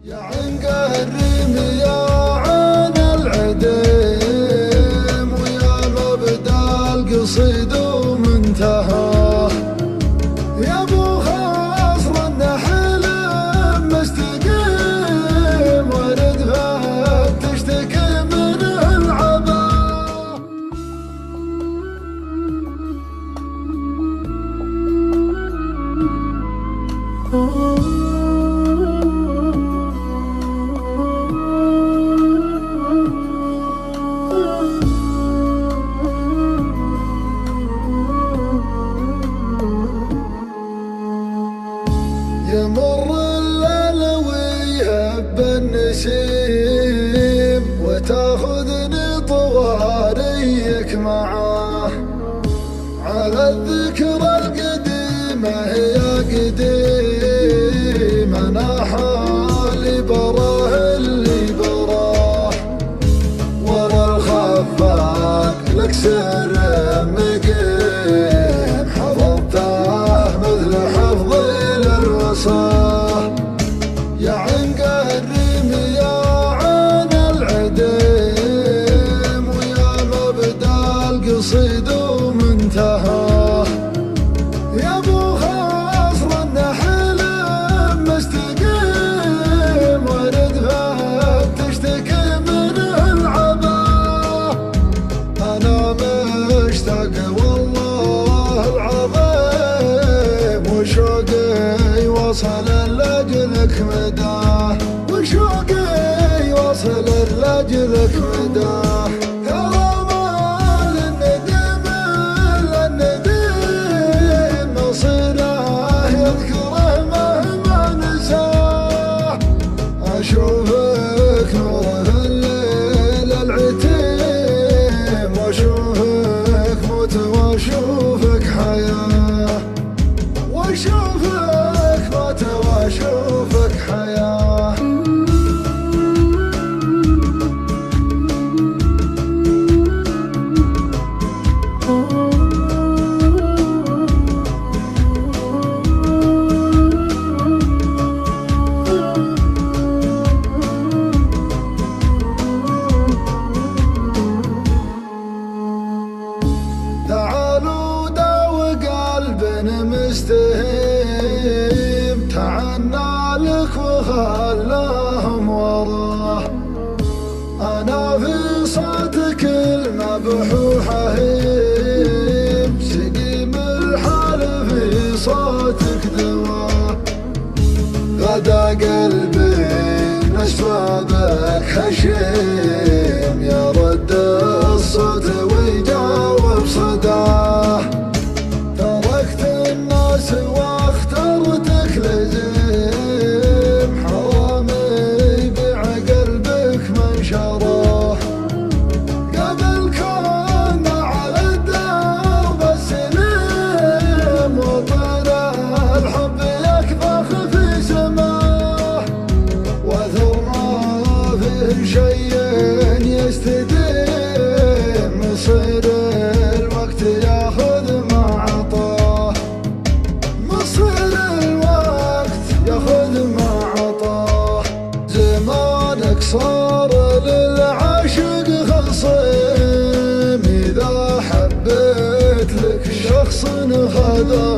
يا عنقريم يا عين العديم ويا مبدا القصيد ومنتهاه يا ابو خصر النحل مستقيم ورد فات تشتكي من العبا يمر الليل ويهب النسيم وتاخذني طواريك معاه على الذكرى القديمة يا قديم أنا حالي براه اللي براه ورا الخفاق لك سر مقيم حفظته مثل حفظي للوصاه يا عنقريم يا عين العديم ويا مبدا القصيد ومنتهاه يا ابو خصر النحل مستقيم ورد فات تشتكي من العبا انا مشتاق والله العظيم وشوقي وصل لاجلك مداه وشوقي وصل لاجلك مداه أشوفك نور الليل العتيم وأشوفك موت وأشوفك حياة وأشوفك موت وأشوفك حياة تعالوا داوي قلب مستهيم تعنى لك وخلاهم وراه أنا في صوتك المبحوحة هيم سقيم الحال في صوتك دواه غدا قلبي نشفى بك خشيم يا رد الصوت ويجاوب صداه تركت الناس واخترتك لزيم حرامي يبيع قلبك من شراه قبل كنا على الدرب السليم وطلع الحب يكبخ في سماه وثر ما فيه شيء يستديم مصير الوقت ياخذ ما عطاه مصير الوقت ياخذ ما عطاه زمانك صار للعاشق خصيم إذا حبيت لك شخص خذاه